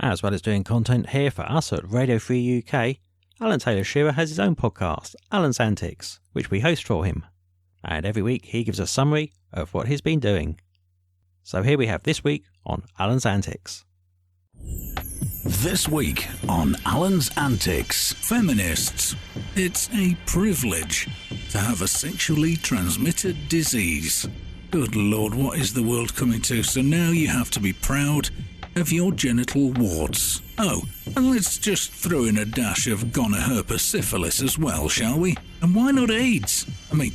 As well as doing content here for us at Radio Free UK, Alan Taylor-Shearer has his own podcast, Alan's Antics, which we host for him. And every week he gives a summary of what he's been doing. So here we have this week on Alan's Antics. This week on Alan's Antics. Feminists. It's a privilege to have a sexually transmitted disease. Good Lord, what is the world coming to? So now you have to be proud of your genital warts. Oh, and let's just throw in a dash of gonorrhea syphilis as well, shall we? And why not AIDS? I mean,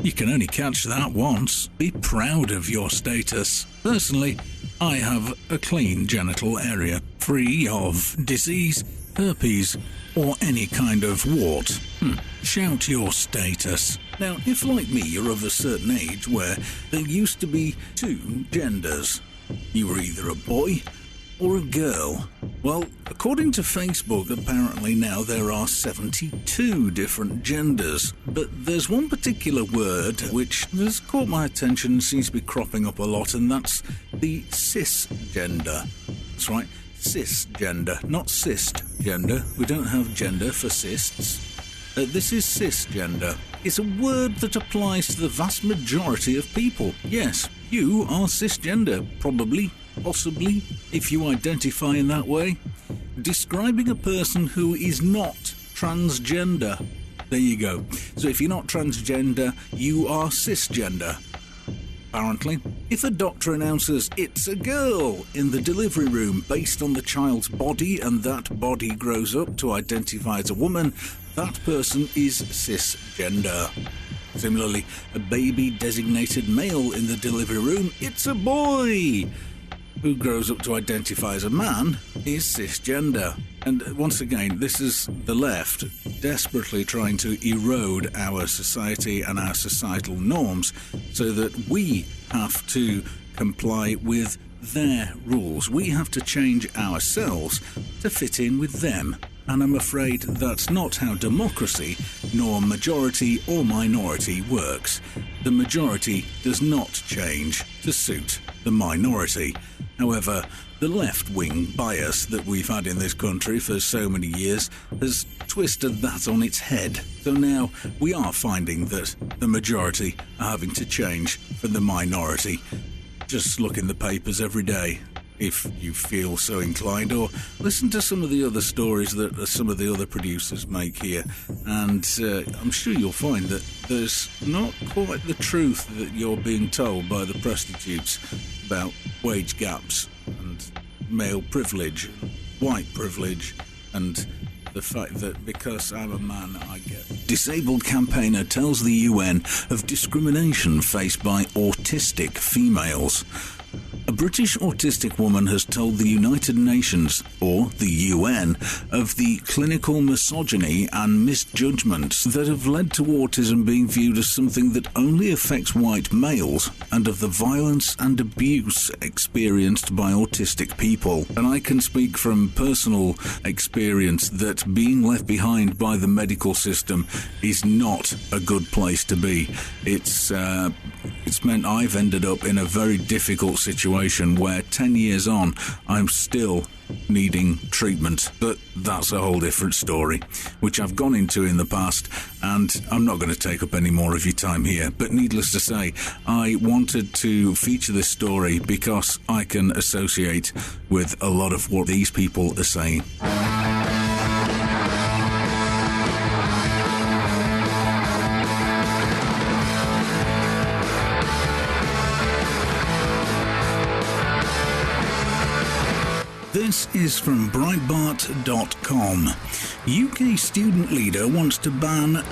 you can only catch that once. Be proud of your status. Personally, I have a clean genital area, free of disease, herpes, or any kind of wart. Shout your status. Now, if like me you're of a certain age where there used to be two genders, you were either a boy or a girl. Well, according to Facebook, apparently now there are 72 different genders. But there's one particular word which has caught my attention and seems to be cropping up a lot, and that's the cisgender. That's right, cisgender, not cisgender. We don't have gender for cysts. This is cisgender. It's a word that applies to the vast majority of people. Yes, you are cisgender, probably, possibly, if you identify in that way. Describing a person who is not transgender. There you go. So if you're not transgender, you are cisgender. Apparently, if a doctor announces it's a girl in the delivery room based on the child's body and that body grows up to identify as a woman, that person is cisgender. Similarly, a baby designated male in the delivery room, it's a boy, who grows up to identify as a man, is cisgender. And once again, this is the left desperately trying to erode our society and our societal norms so that we have to comply with their rules. We have to change ourselves to fit in with them. And I'm afraid that's not how democracy, nor majority or minority works. The majority does not change to suit the minority. However, the left-wing bias that we've had in this country for so many years has twisted that on its head. So now we are finding that the majority are having to change for the minority. Just look in the papers every day, if you feel so inclined, or listen to some of the other stories that some of the other producers make here, and I'm sure you'll find that there's not quite the truth that you're being told by the prostitutes about wage gaps and male privilege, white privilege, and the fact that because I'm a man, I get... Disabled campaigner tells the UN of discrimination faced by autistic females. A British autistic woman has told the United Nations, or the UN, of the clinical misogyny and misjudgments that have led to autism being viewed as something that only affects white males, and of the violence and abuse experienced by autistic people. And I can speak from personal experience that being left behind by the medical system is not a good place to be. It's meant I've ended up in a very difficult situation where 10 years on, I'm still needing treatment. But that's a whole different story, which I've gone into in the past, and I'm not going to take up any more of your time here. But needless to say, I wanted to feature this story because I can associate with a lot of what these people are saying. This is from Breitbart.com. UK student leader wants to ban...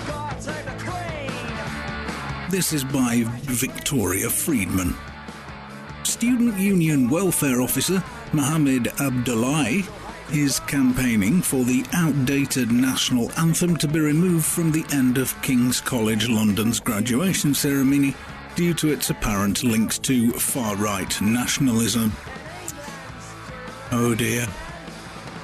This is by Victoria Friedman. Student Union Welfare Officer Mohammed Abdullahi is campaigning for the outdated national anthem to be removed from the end of King's College London's graduation ceremony due to its apparent links to far-right nationalism. Oh dear.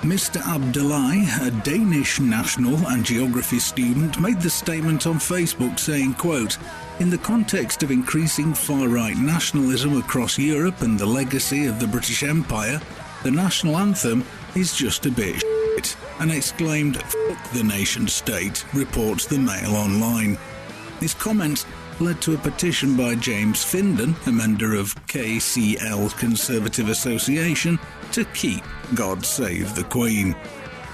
Mr. Abdullahi, a Danish national and geography student, made the statement on Facebook saying, quote, "In the context of increasing far-right nationalism across Europe and the legacy of the British Empire, the national anthem is just a bit shit, and exclaimed, "Fuck the nation state," reports the Mail Online. His comments led to a petition by James Finden, a member of KCL Conservative Association, to keep God Save the Queen.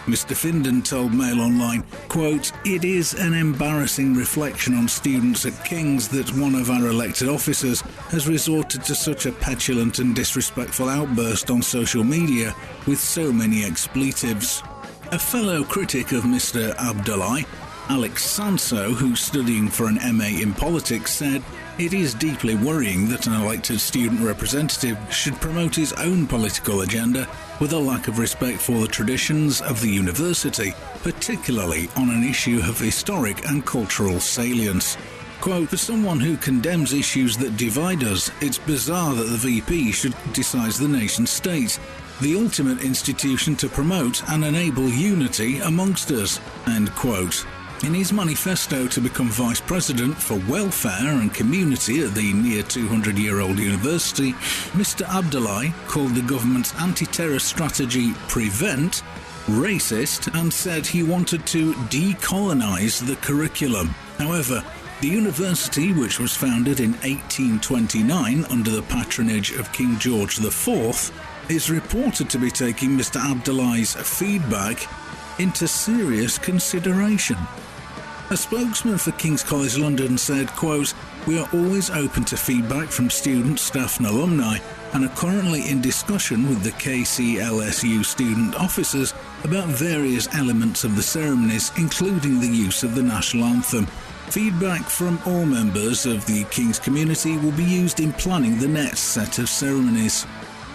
Mr. Finden told Mail Online, quote, "It is an embarrassing reflection on students at King's that one of our elected officers has resorted to such a petulant and disrespectful outburst on social media with so many expletives." A fellow critic of Mr. Abdullahi, Alex Sanso, who's studying for an MA in politics, said, "It is deeply worrying that an elected student representative should promote his own political agenda with a lack of respect for the traditions of the university, particularly on an issue of historic and cultural salience." Quote, "For someone who condemns issues that divide us, it's bizarre that the VP should criticize the nation state, the ultimate institution to promote and enable unity amongst us." End quote. In his manifesto to become Vice President for Welfare and Community at the near 200-year-old university, Mr. Abdullahi called the government's anti-terror strategy PREVENT racist and said he wanted to decolonise the curriculum. However, the university, which was founded in 1829 under the patronage of King George IV, is reported to be taking Mr. Abdullahi's feedback into serious consideration. A spokesman for King's College London said, quote, "We are always open to feedback from students, staff and alumni and are currently in discussion with the KCLSU student officers about various elements of the ceremonies, including the use of the national anthem. Feedback from all members of the King's community will be used in planning the next set of ceremonies."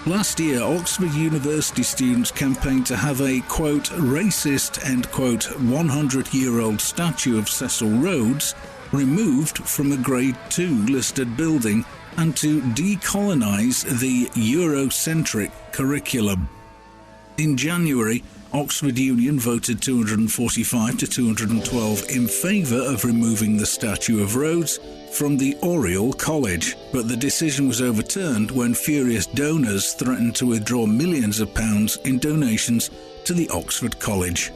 Last year, Oxford University students campaigned to have a, quote, "racist," end quote, 100-year-old statue of Cecil Rhodes removed from a Grade 2 listed building and to decolonise the Eurocentric curriculum. In January, Oxford Union voted 245 to 212 in favour of removing the statue of Rhodes from the Oriel College, but the decision was overturned when furious donors threatened to withdraw millions of pounds in donations to the Oxford College.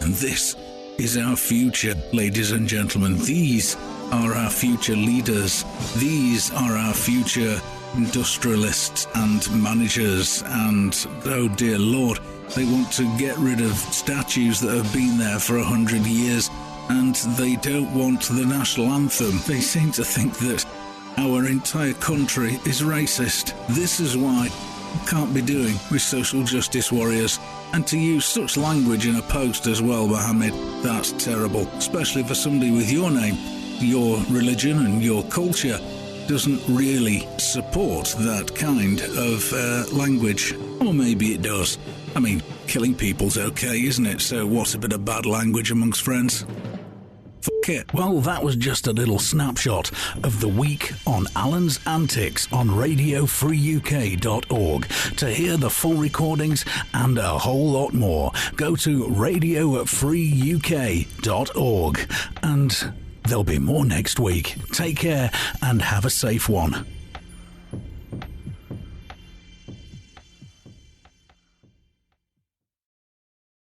And this is our future, ladies and gentlemen. These are our future leaders. These are our future industrialists and managers. And, oh dear Lord, they want to get rid of statues that have been there for 100 years. And they don't want the national anthem. They seem to think that our entire country is racist. This is why we can't be doing with social justice warriors. And to use such language in a post as well, Mohammed, that's terrible. Especially for somebody with your name. Your religion and your culture doesn't really support that kind of language. Or maybe it does. I mean, killing people's okay, isn't it? So what's a bit of bad language amongst friends? Fuck it. Well, that was just a little snapshot of the week on Alan's Antics on RadioFreeUK.org. To hear the full recordings and a whole lot more, go to RadioFreeUK.org. And there'll be more next week. Take care and have a safe one.